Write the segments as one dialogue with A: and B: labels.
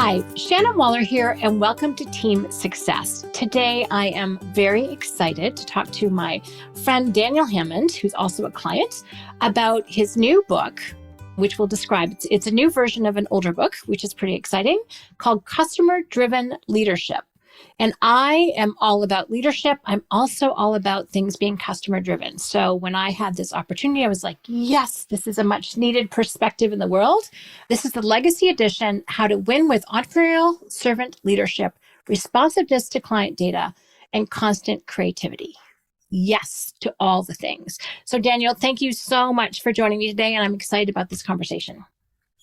A: Hi, Shannon Waller here, and welcome to Team Success. Today, I am very excited to talk to my friend Daniel Hammond, who's also a client, about his new book, which we'll describe. It's a new version of an older book, which is pretty exciting, called Customer Driven Leadership. And I am all about leadership. I'm also all about things being customer driven. So when I had this opportunity, I was like, yes, this is a much needed perspective in the world. This is the Legacy Edition, How to Win with Entrepreneurial Servant Leadership, Responsiveness to Client Data, and Constant Creativity. Yes to all the things. So Daniel, thank you so much for joining me today. And I'm excited about this conversation.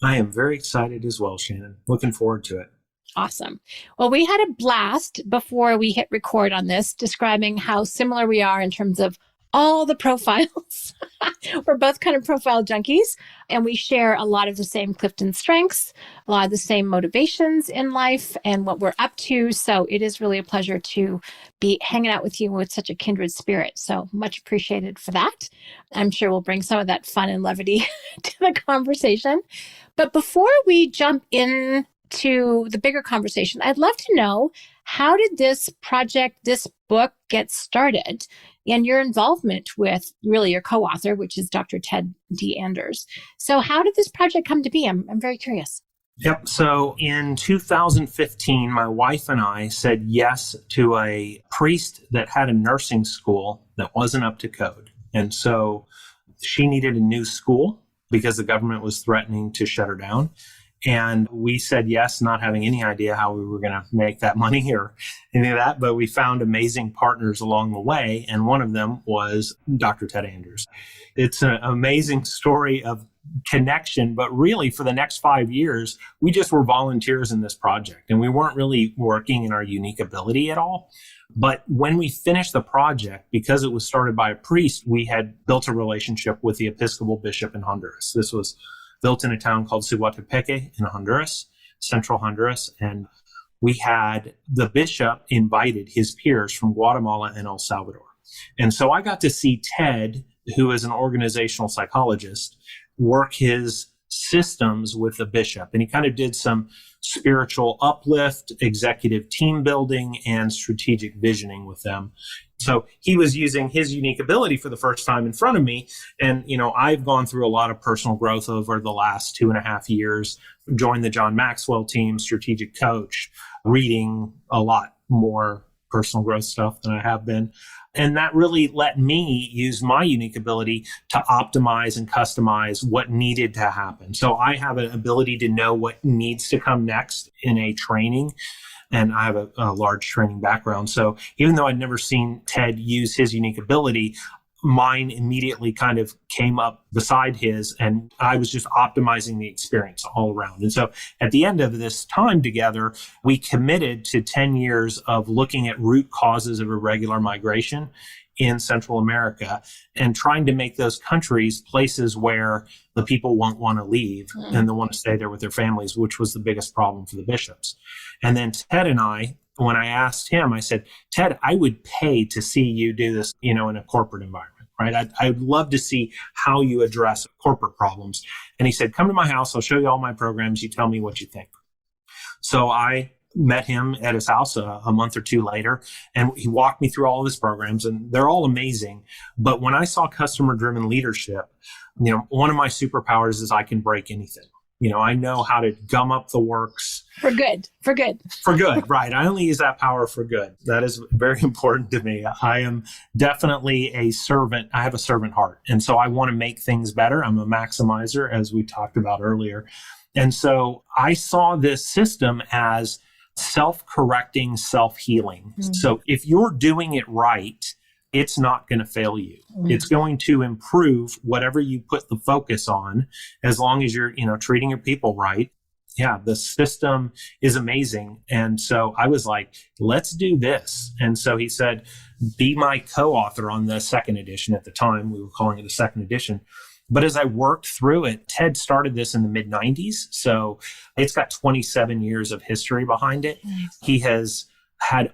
B: I am very excited as well, Shannon. Looking forward to it.
A: Awesome. Well, we had a blast before we hit record on this, describing how similar we are in terms of all the profiles. We're both kind of profile junkies, and we share a lot of the same Clifton strengths, a lot of the same motivations in life and what we're up to. So it is really a pleasure to be hanging out with you with such a kindred spirit. So much appreciated for that. I'm sure we'll bring some of that fun and levity to the conversation. But before we jump in to the bigger conversation, I'd love to know, how did this project, this book get started, and your involvement with really your co-author, which is Dr. Ted D. Anders. So how did this project come to be? I'm very curious.
B: Yep. So in 2015, my wife and I said yes to a priest that had a nursing school that wasn't up to code. And so she needed a new school because the government was threatening to shut her down. And we said yes, not having any idea how we were going to make that money or any of that. But we found amazing partners along the way. And one of them was Dr. Ted Anders. It's an amazing story of connection. But really, for the next 5 years, we just were volunteers in this project. And we weren't really working in our unique ability at all. But when we finished the project, because it was started by a priest, we had built a relationship with the Episcopal bishop in Honduras. This was built in a town called Suatepeque in Honduras, central Honduras. And we had the bishop invited his peers from Guatemala and El Salvador. And so I got to see Ted, who is an organizational psychologist, work his systems with the bishop. And he kind of did some spiritual uplift, executive team building, and strategic visioning with them. So he was using his unique ability for the first time in front of me. And, I've gone through a lot of personal growth over the last 2.5 years, joined the John Maxwell team, strategic coach, reading a lot more personal growth stuff than I have been. And that really let me use my unique ability to optimize and customize what needed to happen. So I have an ability to know what needs to come next in a training. And I have a large training background. So even though I'd never seen Ted use his unique ability, mine immediately kind of came up beside his, and I was just optimizing the experience all around. And so at the end of this time together, we committed to 10 years of looking at root causes of irregular migration in Central America and trying to make those countries places where the people won't want to leave and they want to stay there with their families, which was the biggest problem for the bishops. And then Ted and I, when I asked him, I said, Ted, I would pay to see you do this, in a corporate environment. Right? I'd love to see how you address corporate problems. And he said, come to my house. I'll show you all my programs. You tell me what you think. So I met him at his house a month or two later, and he walked me through all of his programs, and they're all amazing. But when I saw customer-driven leadership, one of my superpowers is I can break anything. I know how to gum up the works.
A: For good.
B: For good, right. I only use that power for good. That is very important to me. I am definitely a servant. I have a servant heart. And so I want to make things better. I'm a maximizer, as we talked about earlier. And so I saw this system as self-correcting, self-healing. Mm-hmm. So if you're doing it right, it's not going to fail you. Mm-hmm. It's going to improve whatever you put the focus on, as long as you're, treating your people right. Yeah, the system is amazing. And so I was like, let's do this. And so he said, be my co-author on the second edition. At the time, we were calling it the second edition. But as I worked through it, Ted started this in the mid-90s. So it's got 27 years of history behind it. Nice. He has had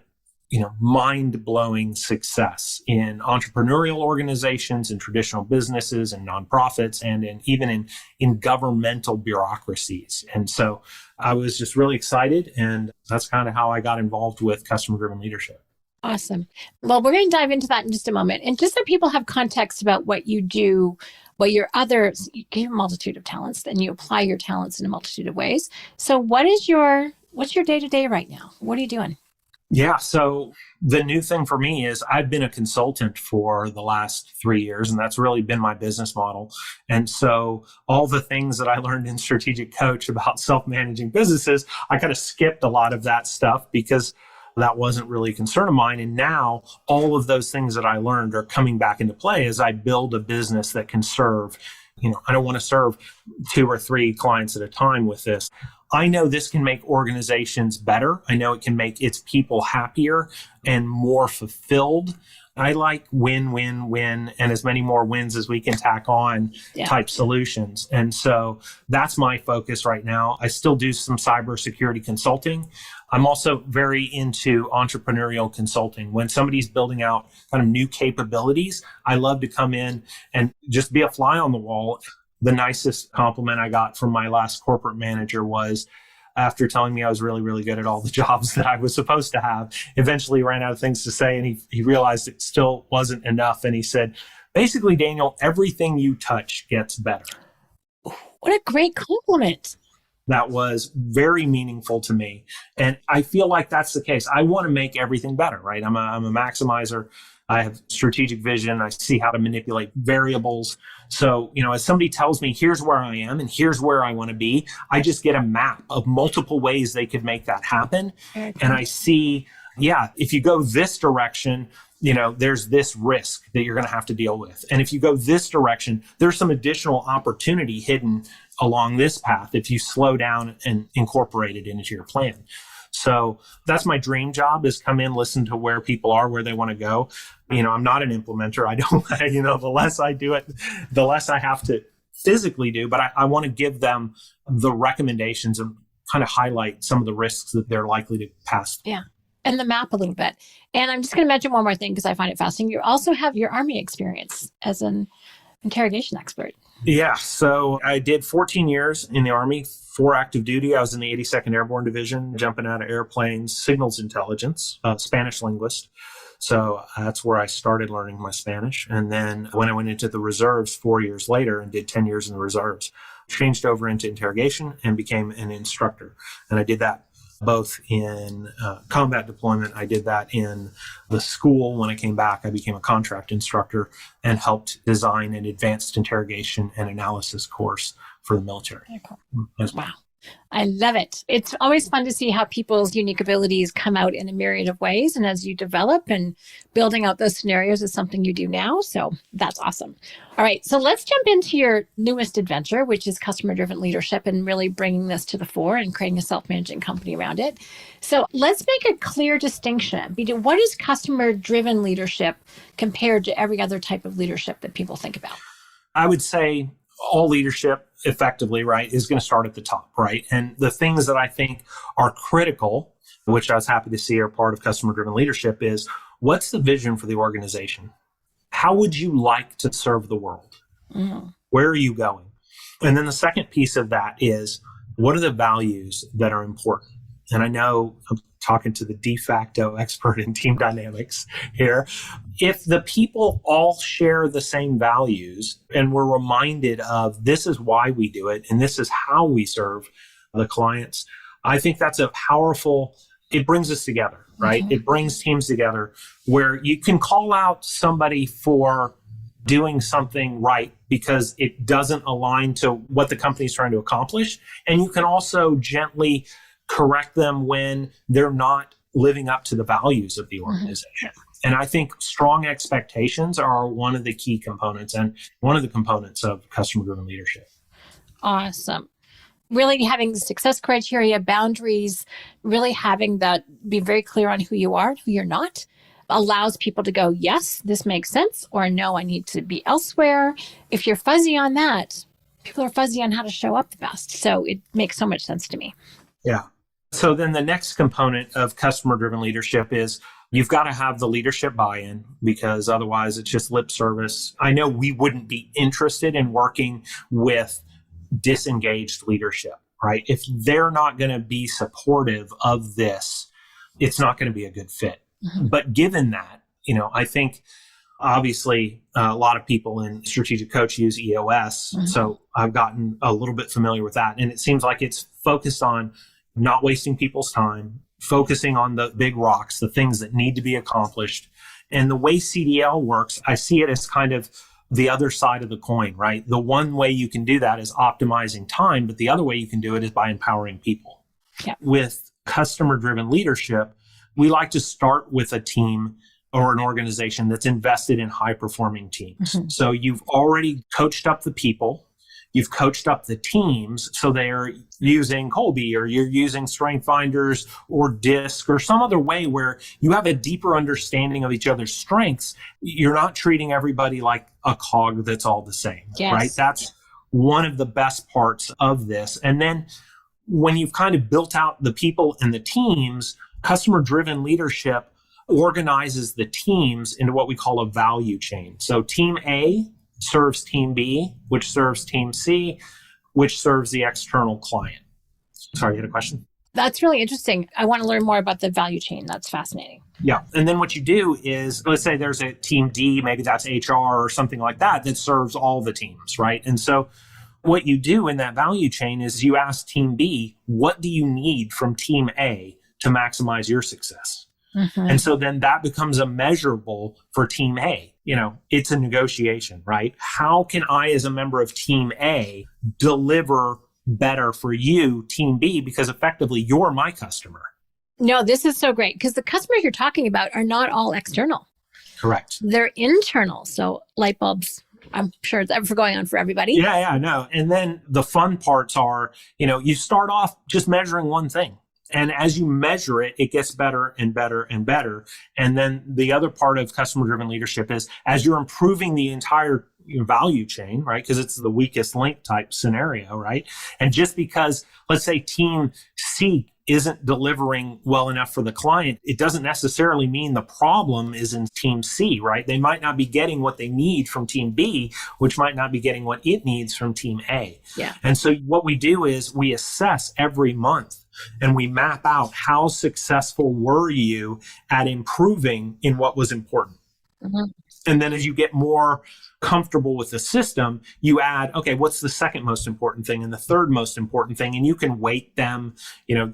B: mind-blowing success in entrepreneurial organizations and traditional businesses and nonprofits and even in governmental bureaucracies. And so I was just really excited. And that's kind of how I got involved with customer-driven leadership.
A: Awesome. Well, we're going to dive into that in just a moment. And just so people have context about what you do, what your others, you give a multitude of talents, and you apply your talents in a multitude of ways. So what's your day-to-day right now? What are you doing?
B: Yeah. So the new thing for me is I've been a consultant for the last 3 years, and that's really been my business model. And so all the things that I learned in Strategic Coach about self-managing businesses, I kind of skipped a lot of that stuff because that wasn't really a concern of mine. And now all of those things that I learned are coming back into play as I build a business that can serve, I don't want to serve 2 or 3 clients at a time with this. I know this can make organizations better. I know it can make its people happier and more fulfilled. I like win, win, win, and as many more wins as we can tack on type solutions. And so that's my focus right now. I still do some cybersecurity consulting. I'm also very into entrepreneurial consulting. When somebody's building out kind of new capabilities, I love to come in and just be a fly on the wall. The nicest compliment I got from my last corporate manager was, after telling me I was really, really good at all the jobs that I was supposed to have, eventually ran out of things to say, and he realized it still wasn't enough. And he said, basically, Daniel, everything you touch gets better.
A: What a great compliment.
B: That was very meaningful to me. And I feel like that's the case. I want to make everything better, right? I'm a maximizer. I have strategic vision. I see how to manipulate variables. So, as somebody tells me, here's where I am and here's where I want to be, I just get a map of multiple ways they could make that happen. Okay. And I see, if you go this direction, there's this risk that you're going to have to deal with. And if you go this direction, there's some additional opportunity hidden along this path if you slow down and incorporate it into your plan. So that's my dream job, is come in, listen to where people are, where they want to go. I'm not an implementer. I don't, the less I do it, the less I have to physically do, but I want to give them the recommendations and kind of highlight some of the risks that they're likely to pass.
A: Yeah. And the map a little bit. And I'm just going to mention one more thing because I find it fascinating. You also have your Army experience as an interrogation expert.
B: Yeah. So I did 14 years in the Army, 4 active duty. I was in the 82nd Airborne Division, jumping out of airplanes, signals intelligence, Spanish linguist. So that's where I started learning my Spanish. And then when I went into the reserves 4 years later and did 10 years in the reserves, changed over into interrogation and became an instructor. And I did that both in combat deployment. I did that in the school. When I came back, I became a contract instructor and helped design an advanced interrogation and analysis course for the military.
A: Very cool. Wow. I love it. It's always fun to see how people's unique abilities come out in a myriad of ways. And as you develop, and building out those scenarios is something you do now. So that's awesome. All right. So let's jump into your newest adventure, which is customer-driven leadership, and really bringing this to the fore and creating a self-managing company around it. So let's make a clear distinction between what is customer-driven leadership compared to every other type of leadership that people think about.
B: I would say all leadership effectively, right, is going to start at the top, right? And the things that I think are critical, which I was happy to see are part of customer-driven leadership, is what's the vision for the organization? How would you like to serve the world? Mm-hmm. Where are you going? And then the second piece of that is, what are the values that are important? And I know I'm talking to the de facto expert in team dynamics here. If the people all share the same values and we're reminded of this is why we do it and this is how we serve the clients, I think that's a powerful, it brings us together, right? Mm-hmm. It brings teams together where you can call out somebody for doing something right because it doesn't align to what the company's trying to accomplish. And you can also gently correct them when they're not living up to the values of the organization. Mm-hmm. And I think strong expectations are one of the key components and one of the components of customer-driven leadership.
A: Awesome. Really having success criteria, boundaries, really having that, be very clear on who you are and who you're not, allows people to go, yes, this makes sense, or no, I need to be elsewhere. If you're fuzzy on that, people are fuzzy on how to show up the best. So it makes so much sense to me.
B: Yeah. So then the next component of customer-driven leadership is You've got to have the leadership buy-in because otherwise it's just lip service. I know we wouldn't be interested in working with disengaged leadership, right? If they're not going to be supportive of this, it's not going to be a good fit. Mm-hmm. But given that, I think obviously a lot of people in strategic coach use EOS. Mm-hmm. So I've gotten a little bit familiar with that. And it seems like it's focused on not wasting people's time, focusing on the big rocks, the things that need to be accomplished. And the way CDL works, I see it as kind of the other side of the coin, right? The one way you can do that is optimizing time, but the other way you can do it is by empowering people. Yeah. With customer-driven leadership, we like to start with a team or an organization that's invested in high-performing teams. Mm-hmm. So you've already coached up the people. You've coached up the teams, so they're using Colby or you're using Strength Finders or DISC or some other way where you have a deeper understanding of each other's strengths. You're not treating everybody like a cog that's all the same, yes. Right? That's one of the best parts of this. And then when you've kind of built out the people and the teams, customer-driven leadership organizes the teams into what we call a value chain. So Team A serves Team B, which serves Team C, which serves the external client. Sorry, you had a question?
A: That's really interesting. I want to learn more about the value chain. That's fascinating.
B: Yeah. And then what you do is, let's say there's a Team D, maybe that's HR or something like that serves all the teams, right? And so what you do in that value chain is you ask Team B, what do you need from Team A to maximize your success? Mm-hmm. And so then that becomes a measurable for Team A. It's a negotiation, right? How can I, as a member of Team A, deliver better for you, Team B, because effectively you're my customer?
A: No, this is so great because the customers you're talking about are not all external.
B: Correct.
A: They're internal. So light bulbs, I'm sure it's ever going on for everybody.
B: Yeah, no. And then the fun parts are, you start off just measuring one thing. And as you measure it, it gets better and better and better. And then the other part of customer-driven leadership is as you're improving the entire value chain, right? Because it's the weakest link type scenario, right? And just because, let's say, Team C isn't delivering well enough for the client, it doesn't necessarily mean the problem is in Team C, right? They might not be getting what they need from Team B, which might not be getting what it needs from Team A.
A: Yeah.
B: And so what we do is we assess every month and we map out how successful were you at improving in what was important. Mm-hmm. And then as you get more comfortable with the system, you add, okay, what's the second most important thing and the third most important thing? And you can weight them.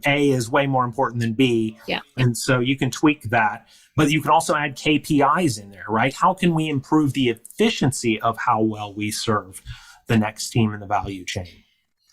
B: A is way more important than B.
A: Yeah.
B: And so you can tweak that. But you can also add KPIs in there, right? How can we improve the efficiency of how well we serve the next team in the value chain?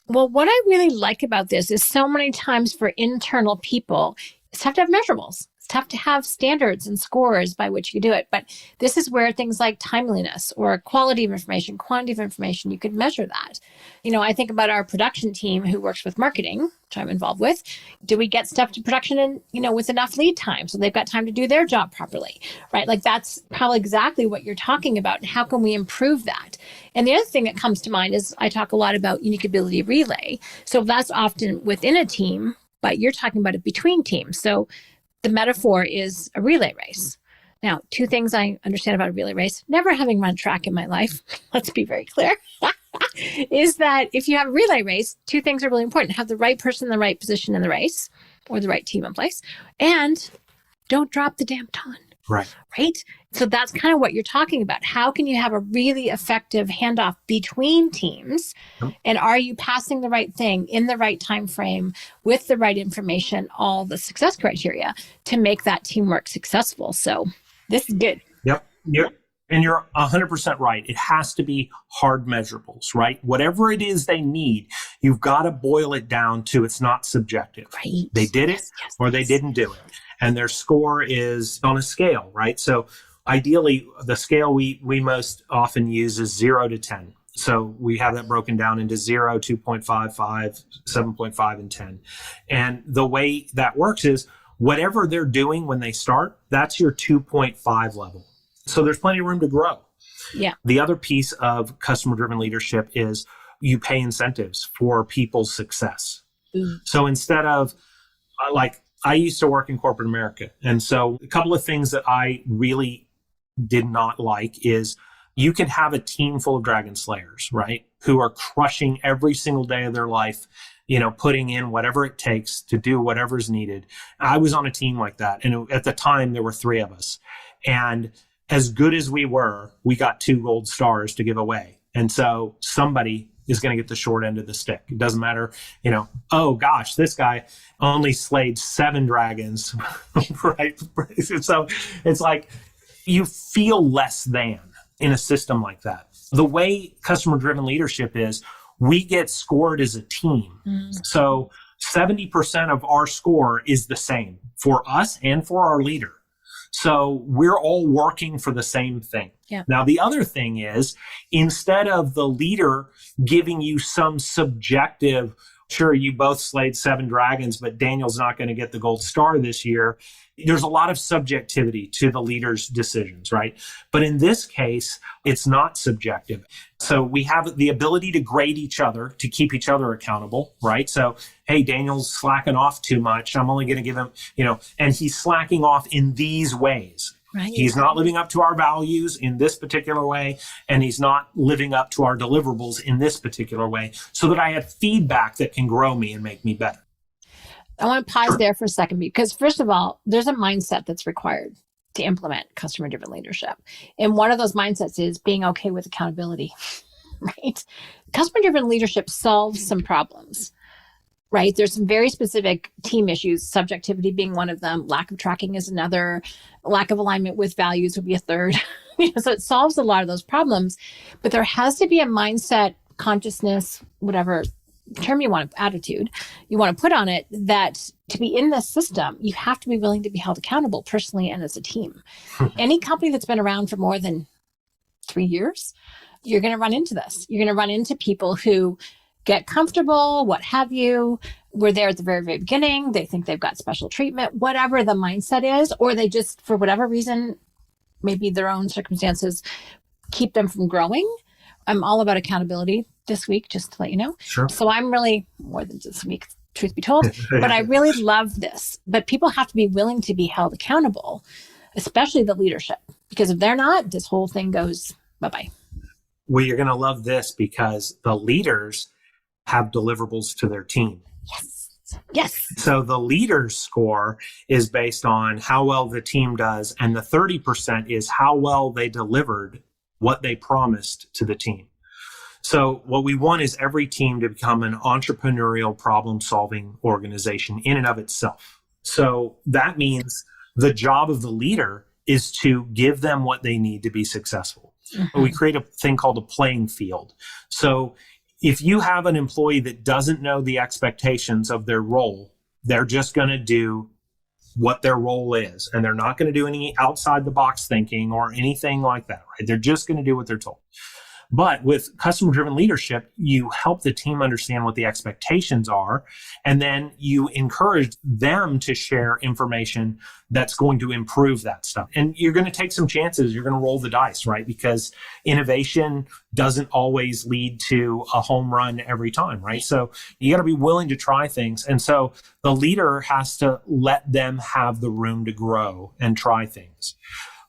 A: Well, what I really like about this is so many times for internal people, it's tough to have measurables. It's tough to have standards and scores by which you do it. But this is where things like timeliness or quality of information, quantity of information, you could measure that. I think about our production team who works with marketing, which I'm involved with. Do we get stuff to production with enough lead time so they've got time to do their job properly, right? Like that's probably exactly what you're talking about. And how can we improve that? And the other thing that comes to mind is I talk a lot about unique ability relay. So that's often within a team, but you're talking about it between teams. So the metaphor is a relay race. Now, two things I understand about a relay race, never having run track in my life, let's be very clear, is that if you have a relay race, two things are really important. Have the right person in the right position in the race or the right team in place, and don't drop the damn baton. Right? So that's kind of what you're talking about. How can you have a really effective handoff between teams? And are you passing the right thing in the right time frame with the right information, all the success criteria to make that teamwork successful? So this is good.
B: Yep. And you're 100% right. It has to be hard measurables, right? Whatever it is they need, you've got to boil it down to it's not subjective.
A: Right.
B: They did it or they didn't do it. And their score is on a scale, right? So ideally, the scale we most often use is 0 to 10. So we have that broken down into 0, 2.5, 5, 7.5, and 10. And the way that works is whatever they're doing when they start, that's your 2.5 level. So there's plenty of room to grow.
A: Yeah.
B: The other piece of customer-driven leadership is you pay incentives for people's success. So instead of I used to work in corporate America. And so a couple of things that I really did not like is you can have a team full of dragon slayers, right? Who are crushing every single day of their life, putting in whatever it takes to do whatever's needed. I was on a team like that. And at the time, there were 3 of us. And as good as we were, we got 2 gold stars to give away. And so somebody is going to get the short end of the stick. It doesn't matter, oh gosh, this guy only slayed 7 dragons, right? So it's like you feel less than in a system like that. The way customer-driven leadership is, we get scored as a team. So 70% of our score is the same for us and for our leader. So we're all working for the same thing.
A: Yeah.
B: Now, the other thing is, instead of the leader giving you some subjective, sure, you both slayed 7 dragons, but Daniel's not going to get the gold star this year. There's a lot of subjectivity to the leader's decisions, right? But in this case, it's not subjective. So we have the ability to grade each other, to keep each other accountable, right? So, hey, Daniel's slacking off too much. I'm only going to give him, and he's slacking off in these ways.
A: Right.
B: He's not living up to our values in this particular way, and he's not living up to our deliverables in this particular way, so that I have feedback that can grow me and make me better.
A: I want to pause there for a second, because first of all, there's a mindset that's required to implement customer-driven leadership. And one of those mindsets is being okay with accountability, right? Customer-driven leadership solves some problems, right? There's some very specific team issues, subjectivity being one of them, lack of tracking is another, lack of alignment with values would be a third. So it solves a lot of those problems, but there has to be a mindset, consciousness, whatever term you want, attitude you want to put on it, that to be in this system, you have to be willing to be held accountable personally and as a team. Any company that's been around for more than 3 years, you're going to run into this. You're going to run into people who get comfortable, what have you. We're there at the very, very beginning. They think they've got special treatment, whatever the mindset is, or they just, for whatever reason, maybe their own circumstances keep them from growing. I'm all about accountability this week, just to let you know.
B: Sure.
A: So I'm really, more than this week, truth be told, but I really love this. But people have to be willing to be held accountable, especially the leadership, because if they're not, this whole thing goes bye-bye.
B: Well, you're going to love this, because the leaders have deliverables to their team.
A: Yes.
B: So the leader's score is based on how well the team does, and the 30% is how well they delivered what they promised to the team. So what we want is every team to become an entrepreneurial problem-solving organization in and of itself. So that means the job of the leader is to give them what they need to be successful. Mm-hmm. We create a thing called a playing field. So if you have an employee that doesn't know the expectations of their role, they're just going to do what their role is, and they're not going to do any outside the box thinking or anything like that, right? They're just going to do what they're told. But with customer-driven leadership, you help the team understand what the expectations are, and then you encourage them to share information that's going to improve that stuff. And you're going to take some chances. You're going to roll the dice, right? Because innovation doesn't always lead to a home run every time, right? So you got to be willing to try things. And so the leader has to let them have the room to grow and try things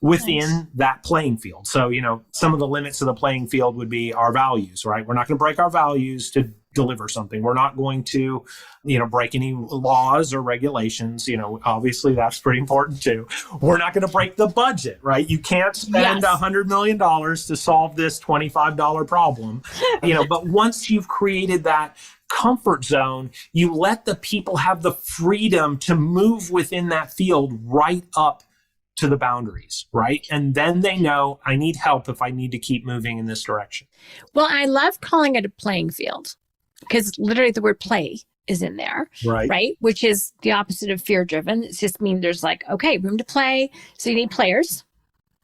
B: within that playing field. So, some of the limits of the playing field would be our values, right? We're not going to break our values to deliver something. We're not going to, break any laws or regulations. Obviously that's pretty important too. We're not going to break the budget, right? You can't spend $100 million to solve this $25 problem, but once you've created that comfort zone, you let the people have the freedom to move within that field right up to the boundaries, right? And then they know, I need help if I need to keep moving in this direction.
A: Well, I love calling it a playing field, because literally the word play is in there, right? Which is the opposite of fear-driven. It just means there's room to play. So you need players,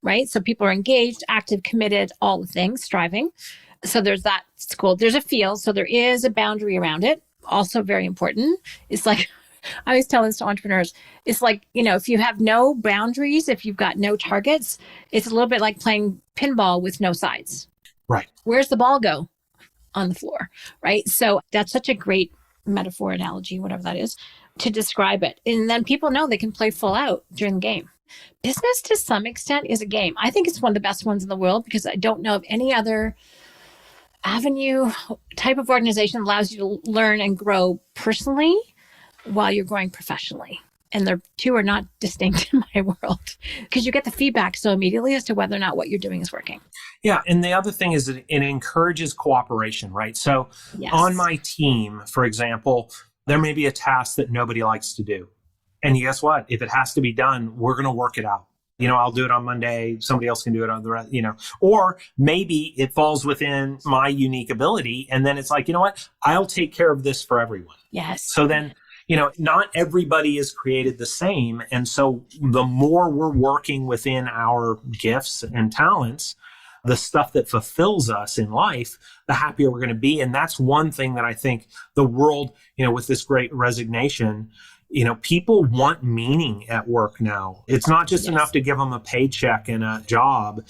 A: right? So people are engaged, active, committed, all the things, striving. So there's that. It's cool. There's a field. So there is a boundary around it. Also very important. It's like, I always tell this to entrepreneurs. It's like, if you have no boundaries, if you've got no targets, it's a little bit like playing pinball with no sides.
B: Right.
A: Where's the ball go? On the floor, right? So that's such a great metaphor, analogy, whatever that is, to describe it. And then people know they can play full out during the game. Business to some extent is a game. I think it's one of the best ones in the world because I don't know of any other avenue type of organization that allows you to learn and grow personally while you're growing professionally. And the two are not distinct in my world because you get the feedback so immediately as to whether or not what you're doing is working.
B: Yeah. And the other thing is that it encourages cooperation, right? So on my team, for example, there may be a task that nobody likes to do. And guess what? If it has to be done, we're going to work it out. I'll do it on Monday. Somebody else can do it on the rest, or maybe it falls within my unique ability. And then it's like, you know what? I'll take care of this for everyone.
A: Yes.
B: So then, not everybody is created the same. And so the more we're working within our gifts and talents, the stuff that fulfills us in life, the happier we're going to be. And that's one thing that I think the world, with this great resignation, people want meaning at work now. It's not just enough to give them a paycheck and a job.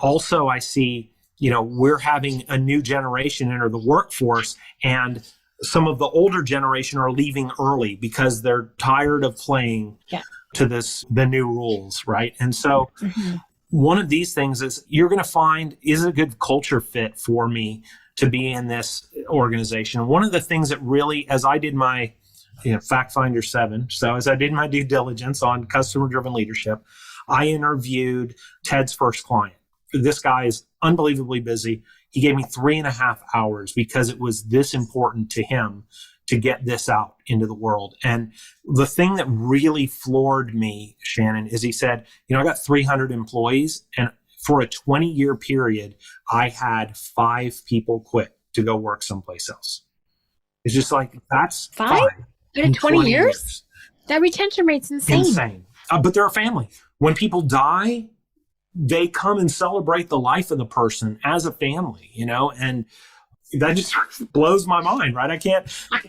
B: Also, I see, we're having a new generation enter the workforce, and some of the older generation are leaving early because they're tired of playing to the new rules, right? And so one of these things is you're going to find is a good culture fit for me to be in this organization. One of the things that really, as I did my Fact Finder 7. So as I did my due diligence on customer-driven leadership, I interviewed Ted's first client. This guy is unbelievably busy. He gave me 3.5 hours because it was this important to him to get this out into the world. And the thing that really floored me, Shannon, is he said, I got 300 employees, and for a 20-year period, I had 5 people quit to go work someplace else. It's just like, that's 5?
A: In 20 years? That retention rate's insane.
B: Insane. But they're a family. When people die, they come and celebrate the life of the person as a family, and that just blows my mind, right?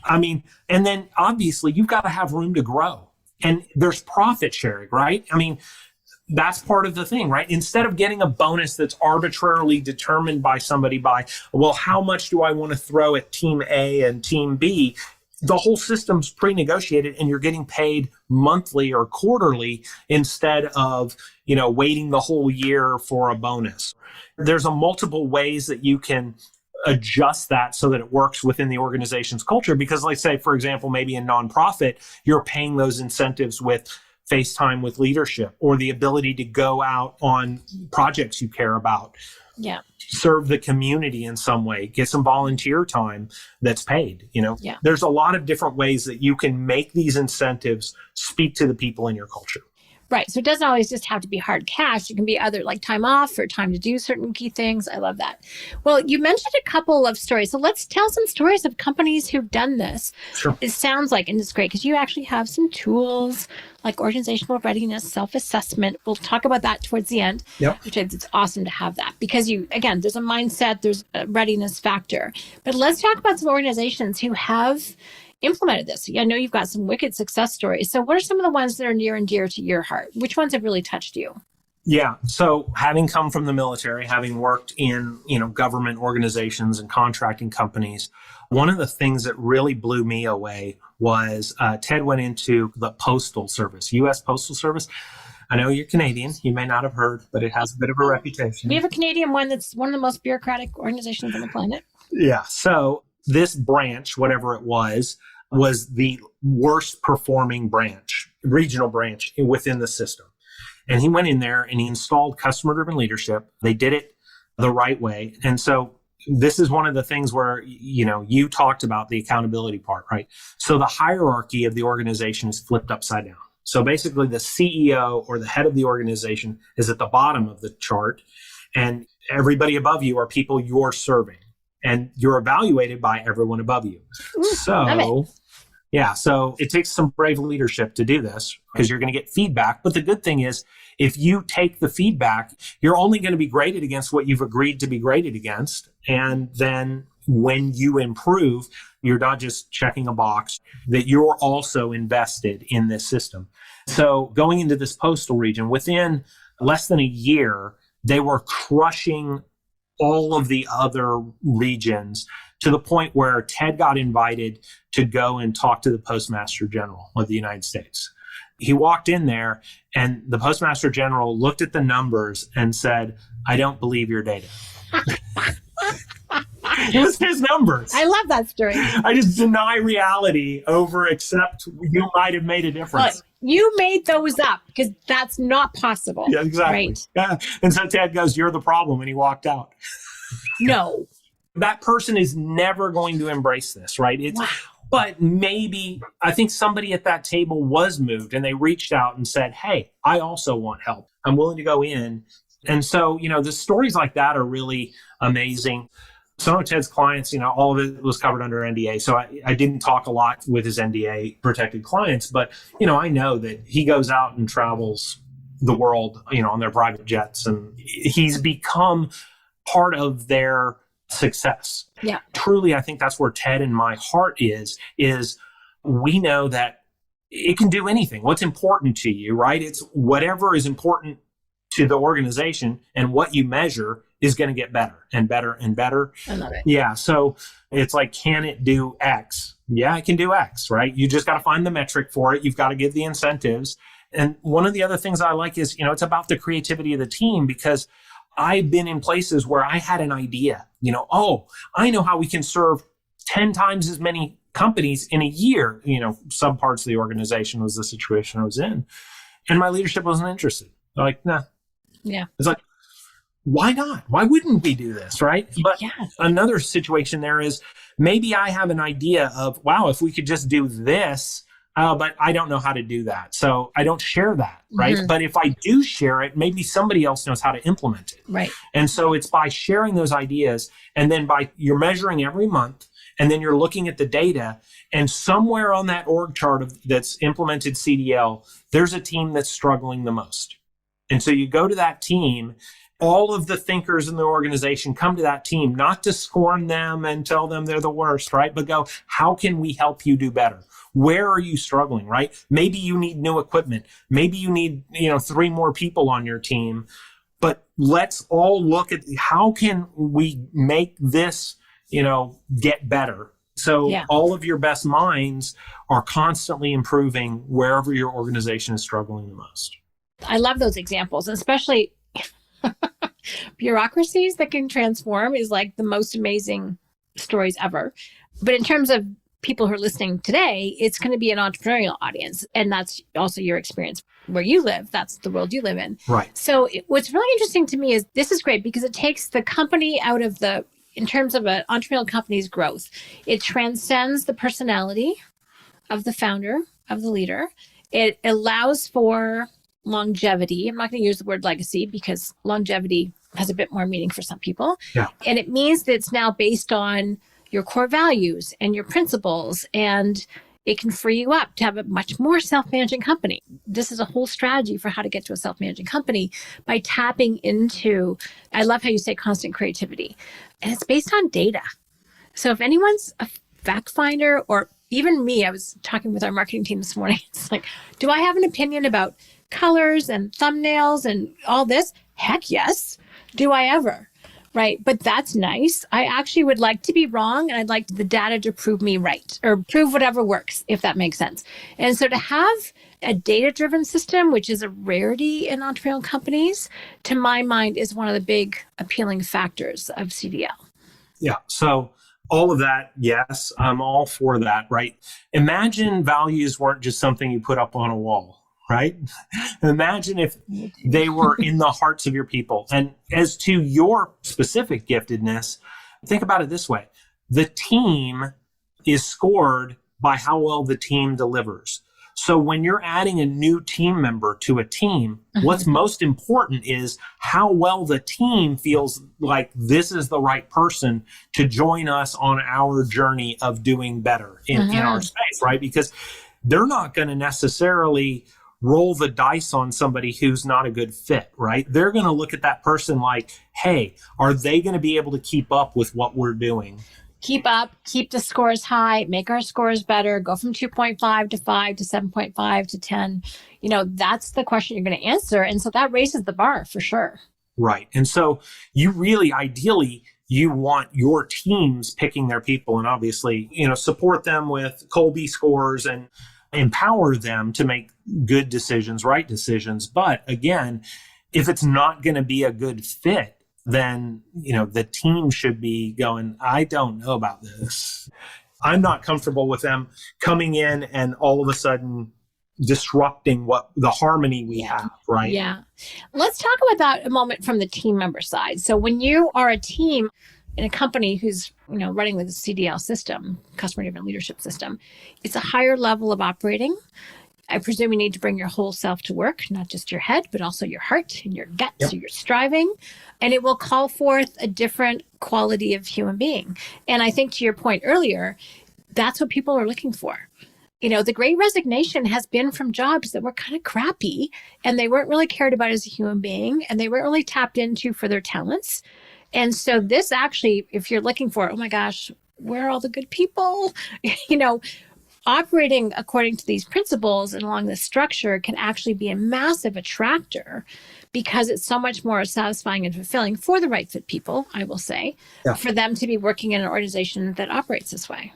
B: And then obviously you've got to have room to grow, and there's profit sharing, right? That's part of the thing, right? Instead of getting a bonus that's arbitrarily determined by somebody well, how much do I want to throw at team A and team B? The whole system's pre-negotiated, and you're getting paid monthly or quarterly instead of, waiting the whole year for a bonus. There's multiple ways that you can adjust that so that it works within the organization's culture. Because like say, for example, maybe in nonprofit, you're paying those incentives with face time with leadership or the ability to go out on projects you care about.
A: Yeah.
B: Serve the community in some way, get some volunteer time that's paid. There's a lot of different ways that you can make these incentives speak to the people in your culture.
A: Right. So it doesn't always just have to be hard cash. It can be other like time off or time to do certain key things. I love that. Well, you mentioned a couple of stories. So let's tell some stories of companies who've done this.
B: Sure.
A: It sounds like, and it's great because you actually have some tools like organizational readiness, self-assessment. We'll talk about that towards the end.
B: Yep.
A: Which it's awesome to have that because there's a mindset, there's a readiness factor. But let's talk about some organizations who have implemented this. I know you've got some wicked success stories. So what are some of the ones that are near and dear to your heart? Which ones have really touched you?
B: Yeah. So having come from the military, having worked in, government organizations and contracting companies, one of the things that really blew me away was Ted went into the Postal Service, U.S. Postal Service. I know you're Canadian. You may not have heard, but it has a bit of a reputation.
A: We have a Canadian one that's one of the most bureaucratic organizations on the planet.
B: Yeah. So this branch, whatever it was the worst performing regional branch within the system. And he went in there and he installed customer-driven leadership. They did it the right way. And so this is one of the things where, you talked about the accountability part, right? So the hierarchy of the organization is flipped upside down. So basically the CEO or the head of the organization is at the bottom of the chart, and everybody above you are people you're serving. And you're evaluated by everyone above you. So it takes some brave leadership to do this because you're going to get feedback. But the good thing is, if you take the feedback, you're only going to be graded against what you've agreed to be graded against. And then when you improve, you're not just checking a box, that you're also invested in this system. So going into this postal region, within less than a year, they were crushing all of the other regions to the point where Ted got invited to go and talk to the Postmaster General of the United States. He walked in there and the Postmaster General looked at the numbers and said, "I don't believe your data." It was his numbers.
A: I love that story.
B: I just deny reality over accept you might have made a difference.
A: But you made those up because that's not possible.
B: Yeah, exactly.
A: Right?
B: Yeah. And so Ted goes, "You're the problem," and he walked out.
A: No.
B: That person is never going to embrace this, right?
A: Wow.
B: But maybe I think somebody at that table was moved and they reached out and said, "Hey, I also want help. I'm willing to go in." And so, the stories like that are really amazing. Some of Ted's clients, all of it was covered under NDA. So I didn't talk a lot with his NDA protected clients, but, I know that he goes out and travels the world, on their private jets, and he's become part of their success.
A: Yeah.
B: Truly, I think that's where Ted and my heart is we know that it can do anything. What's important to you, right? It's whatever is important to the organization, and what you measure is going to get better and better and better.
A: I love it.
B: Yeah. So it's like, can it do X? Yeah, it can do X, right? You just got to find the metric for it. You've got to give the incentives. And one of the other things I like is, it's about the creativity of the team, because I've been in places where I had an idea, I know how we can serve 10 times as many companies in a year. Some parts of the organization was the situation I was in. And my leadership wasn't interested. They're like, nah.
A: Yeah.
B: It's like, why not? Why wouldn't we do this, right? But another situation there is maybe I have an idea of, wow, if we could just do this, but I don't know how to do that. So I don't share that, right? Mm-hmm. But if I do share it, maybe somebody else knows how to implement it.
A: Right.
B: And so it's by sharing those ideas, and then you're measuring every month, and then you're looking at the data, and somewhere on that org chart that's implemented CDL, there's a team that's struggling the most. And so you go to that team, all of the thinkers in the organization come to that team, not to scorn them and tell them they're the worst, right? But go, how can we help you do better? Where are you struggling, right? Maybe you need new equipment. Maybe you need, 3 more people on your team. But let's all look at how can we make this, get better. So all of your best minds are constantly improving wherever your organization is struggling the most.
A: I love those examples, especially bureaucracies that can transform is like the most amazing stories ever. But in terms of people who are listening today, it's going to be an entrepreneurial audience. And that's also your experience where you live. That's the world you live in.
B: Right.
A: So what's really interesting to me is this is great because it takes the company out of in terms of an entrepreneurial company's growth, it transcends the personality of the founder, of the leader. It allows for longevity. I'm not going to use the word legacy because longevity has a bit more meaning for some people.
B: Yeah.
A: And it means that it's now based on your core values and your principles, and it can free you up to have a much more self-managing company. This is a whole strategy for how to get to a self-managing company by tapping into, I love how you say constant creativity, and it's based on data. So if anyone's a fact finder, or even me, I was talking with our marketing team this morning. It's like, do I have an opinion about colors and thumbnails and all this? Heck yes. Do I ever? Right. But that's nice. I actually would like to be wrong, and I'd like the data to prove me right, or prove whatever works, if that makes sense. And so to have a data-driven system, which is a rarity in entrepreneurial companies, to my mind, is one of the big appealing factors of CDL.
B: Yeah. So all of that, yes, I'm all for that, right? Imagine values weren't just something you put up on a wall. Right? Imagine if they were in the hearts of your people. And as to your specific giftedness, think about it this way. The team is scored by how well the team delivers. So when you're adding a new team member to a team, what's most important is how well the team feels like this is the right person to join us on our journey of doing better in our space, right? Because they're not going to necessarily roll the dice on somebody who's not a good fit, right? They're going to look at that person like, hey, are they going to be able to keep up with what we're doing?
A: Keep up, keep the scores high, make our scores better, go from 2.5 to 5 to 7.5 to 10. That's the question you're going to answer. And so that raises the bar for sure.
B: Right. And so you really, ideally, you want your teams picking their people and obviously, support them with Colby scores and empower them to make good decisions, right decisions. But again, if it's not going to be a good fit, then, the team should be going, I don't know about this. I'm not comfortable with them coming in and all of a sudden disrupting what the harmony we have, right?
A: Yeah. Let's talk about a moment from the team member side. So when you are a team in a company who's, running with a CDL system, customer driven leadership system, it's a higher level of operating. I presume you need to bring your whole self to work, not just your head, but also your heart and your gut.
B: Yep.
A: So you're striving, and it will call forth a different quality of human being. And I think to your point earlier, that's what people are looking for. The Great Resignation has been from jobs that were kind of crappy and they weren't really cared about as a human being and they weren't really tapped into for their talents. And so this actually, if you're looking for, oh my gosh, where are all the good people? Operating according to these principles and along this structure can actually be a massive attractor because it's so much more satisfying and fulfilling for the right fit people, I will say, for them to be working in an organization that operates this way.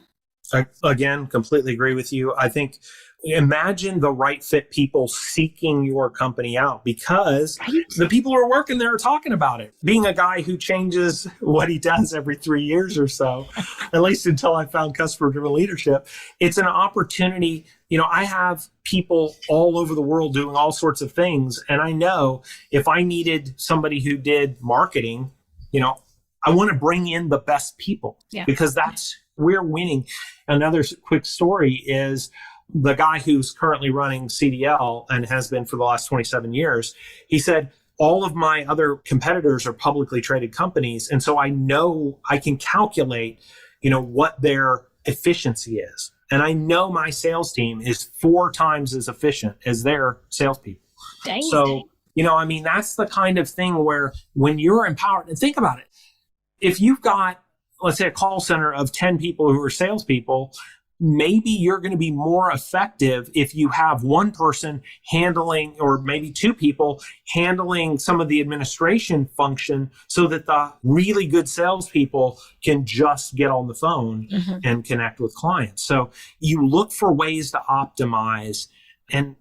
B: I, again, completely agree with you. I think imagine the right fit people seeking your company out because the people who are working there are talking about it. Being a guy who changes what he does every 3 years or so, at least until I found customer-driven leadership, it's an opportunity. I have people all over the world doing all sorts of things. And I know if I needed somebody who did marketing, I want to bring in the best people because we're winning. Another quick story is the guy who's currently running CDL and has been for the last 27 years. He said, all of my other competitors are publicly traded companies. And so I know I can calculate, what their efficiency is. And I know my sales team is 4 times as efficient as their salespeople.
A: Dang.
B: So, that's the kind of thing where when you're empowered, and think about it, if you've got, let's say, a call center of 10 people who are salespeople, maybe you're going to be more effective if you have one person handling, or maybe 2 people handling some of the administration function so that the really good salespeople can just get on the phone and connect with clients. So you look for ways to optimize. And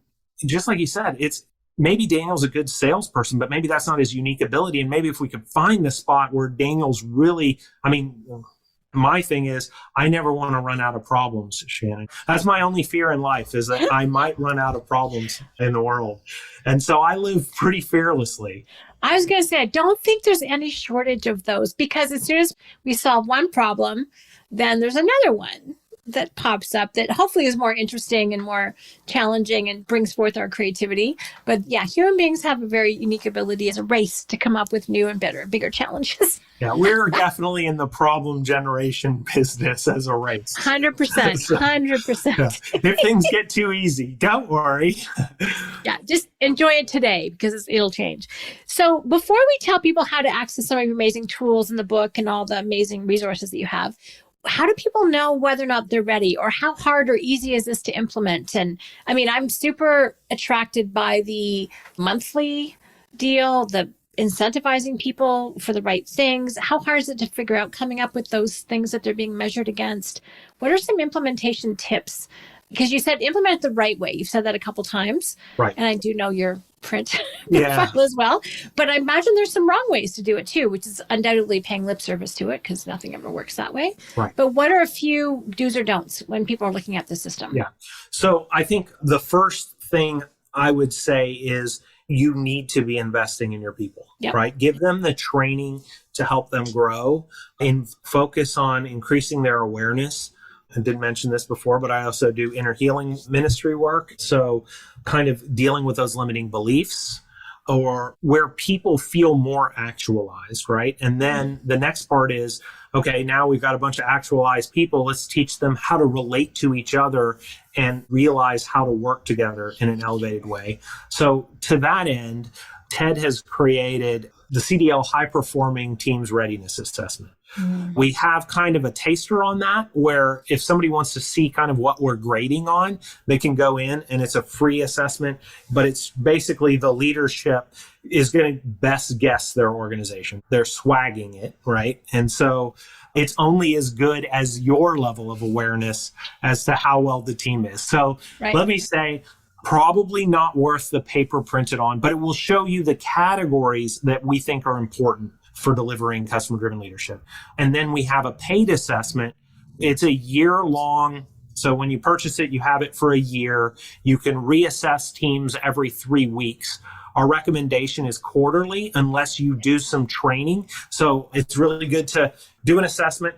B: just like you said, maybe Daniel's a good salesperson, but maybe that's not his unique ability. And maybe if we could find the spot where Daniel's really, my thing is I never want to run out of problems, Shannon. That's my only fear in life, is that I might run out of problems in the world. And so I live pretty fearlessly.
A: I was going to say, I don't think there's any shortage of those, because as soon as we solve one problem, then there's another one that pops up that hopefully is more interesting and more challenging and brings forth our creativity. But yeah, human beings have a very unique ability as a race to come up with new and bigger challenges.
B: Yeah, we're definitely in the problem generation business as a race.
A: 100%. 100%.
B: Yeah. If things get too easy, don't worry.
A: Yeah, just enjoy it today because it'll change. So before we tell people how to access some of your amazing tools in the book and all the amazing resources that you have, how do people know whether or not they're ready, or how hard or easy is this to implement? And I'm super attracted by the monthly deal, the incentivizing people for the right things. How hard is it to figure out coming up with those things that they're being measured against? What are some implementation tips? Because you said implement it the right way. You've said that a couple times.
B: Right.
A: And I do know your print profile as well. But I imagine there's some wrong ways to do it too, which is undoubtedly paying lip service to it because nothing ever works that way.
B: Right.
A: But what are a few do's or don'ts when people are looking at the system?
B: Yeah. So I think the first thing I would say is you need to be investing in your people, right? Give them the training to help them grow and focus on increasing their awareness. I didn't mention this before, but I also do inner healing ministry work. So kind of dealing with those limiting beliefs, or where people feel more actualized, right? And then the next part is, okay, now we've got a bunch of actualized people. Let's teach them how to relate to each other and realize how to work together in an elevated way. So to that end, Ted has created the CDL High Performing Teams Readiness Assessment.
A: Mm.
B: We have kind of a taster on that where if somebody wants to see kind of what we're grading on, they can go in and it's a free assessment, but it's basically the leadership is going to best guess their organization. They're swagging it, right? And so it's only as good as your level of awareness as to how well the team is. So let me say, probably not worth the paper printed on, but it will show you the categories that we think are important for delivering customer-driven leadership. And then we have a paid assessment. It's a year long. So when you purchase it, you have it for a year. You can reassess teams every 3 weeks. Our recommendation is quarterly unless you do some training. So it's really good to do an assessment,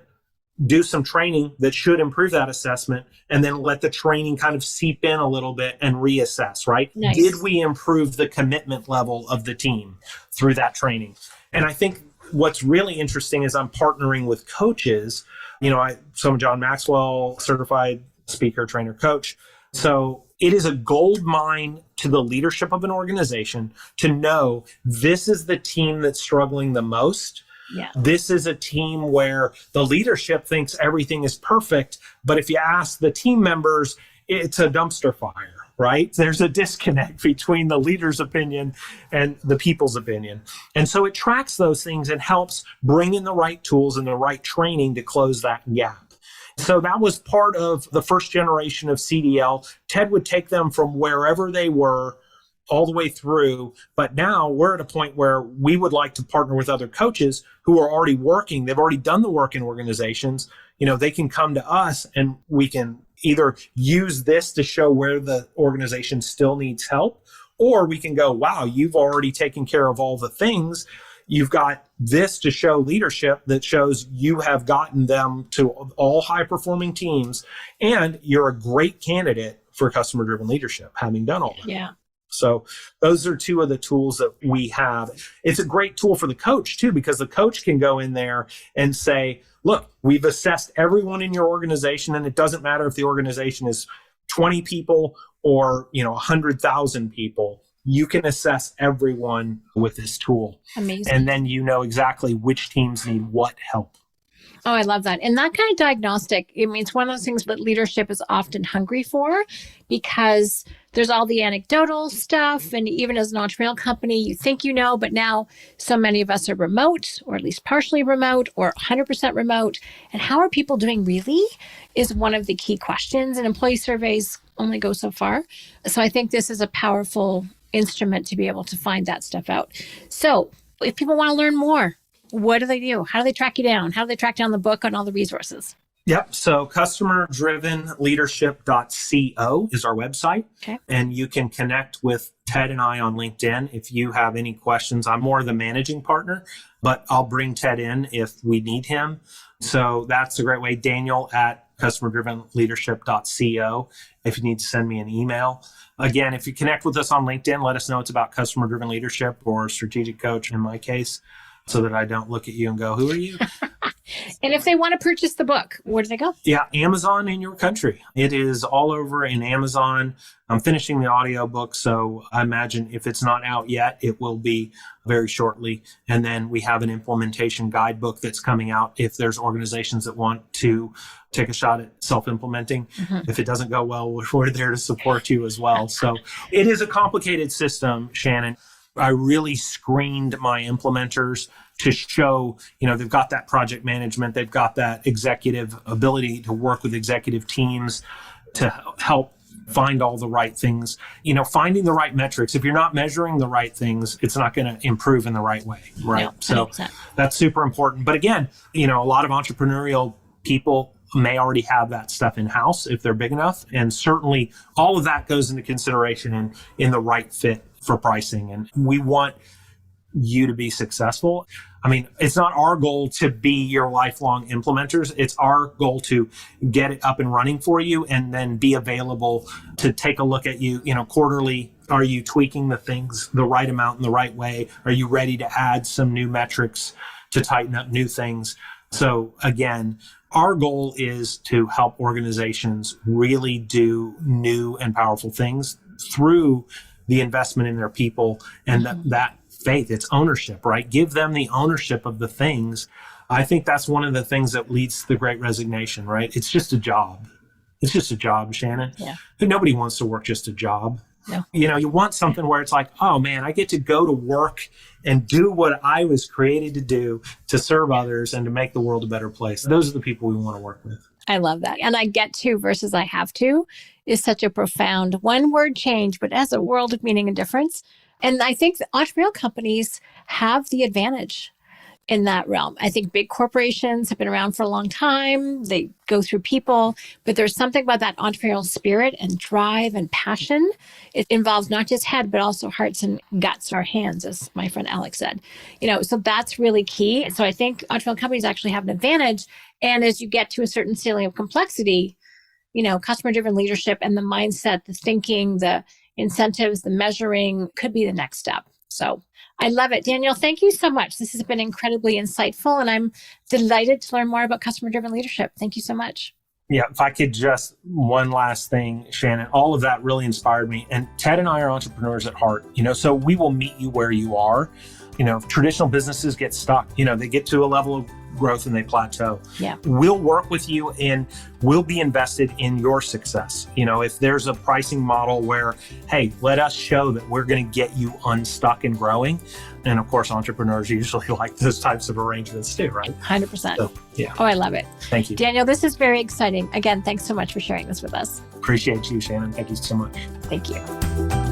B: do some training that should improve that assessment, and then let the training kind of seep in a little bit and reassess, right?
A: Nice.
B: Did we improve the commitment level of the team through that training? And I think what's really interesting is I'm partnering with coaches. So I'm John Maxwell, certified speaker, trainer, coach. So it is a gold mine to the leadership of an organization to know this is the team that's struggling the most.
A: Yeah.
B: This is a team where the leadership thinks everything is perfect, but if you ask the team members, it's a dumpster fire, right? There's a disconnect between the leader's opinion and the people's opinion. And so it tracks those things and helps bring in the right tools and the right training to close that gap. So that was part of the first generation of CDL. Ted would take them from wherever they were all the way through. But now we're at a point where we would like to partner with other coaches who are already working. They've already done the work in organizations. They can come to us and we can either use this to show where the organization still needs help, or we can go, wow, you've already taken care of all the things. You've got this to show leadership that shows you have gotten them to all high-performing teams, and you're a great candidate for customer-driven leadership, having done all that.
A: Yeah.
B: So those are two of the tools that we have. It's a great tool for the coach, too, because the coach can go in there and say, look, we've assessed everyone in your organization, and it doesn't matter if the organization is 20 people or 100,000 people. You can assess everyone with this tool.
A: Amazing.
B: And then you know exactly which teams need what help.
A: Oh, I love that. And that kind of diagnostic, it's one of those things that leadership is often hungry for because there's all the anecdotal stuff. And even as an entrepreneurial company, you think but now so many of us are remote, or at least partially remote, or 100% remote. And how are people doing really is one of the key questions. And employee surveys only go so far. So I think this is a powerful instrument to be able to find that stuff out. So if people want to learn more, what do they do? How do they track you down? How do they track down the book and all the resources?
B: Yep. So customerdrivenleadership.co is our website.
A: Okay.
B: And you can connect with Ted and I on LinkedIn if you have any questions. I'm more the managing partner, but I'll bring Ted in if we need him. So that's a great way. Daniel at customerdrivenleadership.co if you need to send me an email. Again, if you connect with us on LinkedIn, let us know it's about customer-driven leadership or strategic coach in my case, so that I don't look at you and go, who are you?
A: And if they want to purchase the book, where do they go?
B: Yeah, Amazon in your country. It is all over in Amazon. I'm finishing the audiobook, so I imagine if it's not out yet, it will be very shortly. And then we have an implementation guidebook that's coming out if there's organizations that want to take a shot at self-implementing. Mm-hmm. If it doesn't go well, we're there to support you as well. So it is a complicated system, Shannon. I really screened my implementers to show, they've got that project management, they've got that executive ability to work with executive teams to help find all the right things, finding the right metrics. If you're not measuring the right things, it's not going to improve in the right way, right?
A: No,
B: so that's super important. But again, a lot of entrepreneurial people may already have that stuff in-house if they're big enough. And certainly all of that goes into consideration in the right fit for pricing. And we want you to be successful. It's not our goal to be your lifelong implementers. It's our goal to get it up and running for you and then be available to take a look at you, quarterly. Are you tweaking the things the right amount in the right way? Are you ready to add some new metrics to tighten up new things? So again, our goal is to help organizations really do new and powerful things through the investment in their people and that faith. It's ownership, right? Give them the ownership of the things I think that's one of the things that leads to the great resignation, right? It's just a job. It's just a job, Shannon.
A: Yeah.
B: Nobody wants to work just a job.
A: No.
B: You want something where it's like, oh man, I get to go to work and do what I was created to do, to serve others and to make the world a better place. Those are the people we want to work with.
A: I love that. And I get to versus I have to is such a profound one word change, but has a world of meaning and difference. And I think the entrepreneurial companies have the advantage in that realm. I think big corporations have been around for a long time. They go through people, but there's something about that entrepreneurial spirit and drive and passion. It involves not just head, but also hearts and guts, or hands, as my friend Alex said. So that's really key. So I think entrepreneurial companies actually have an advantage. And as you get to a certain ceiling of complexity, customer-driven leadership and the mindset, the thinking, the incentives, the measuring could be the next step. So I love it. Daniel, thank you so much. This has been incredibly insightful, and I'm delighted to learn more about customer-driven leadership. Thank you so much.
B: Yeah, if I could just, one last thing, Shannon, all of that really inspired me. And Ted and I are entrepreneurs at heart, so we will meet you where you are. Traditional businesses get stuck, they get to a level of growth and they plateau.
A: Yeah.
B: We'll work with you and we'll be invested in your success. If there's a pricing model where, hey, let us show that we're going to get you unstuck and growing. And of course, entrepreneurs usually like those types of arrangements too, right?
A: 100%.
B: So, yeah.
A: Oh, I love it.
B: Thank you.
A: Daniel, this is very exciting. Again, thanks so much for sharing this with us.
B: Appreciate you, Shannon. Thank you so much.
A: Thank you.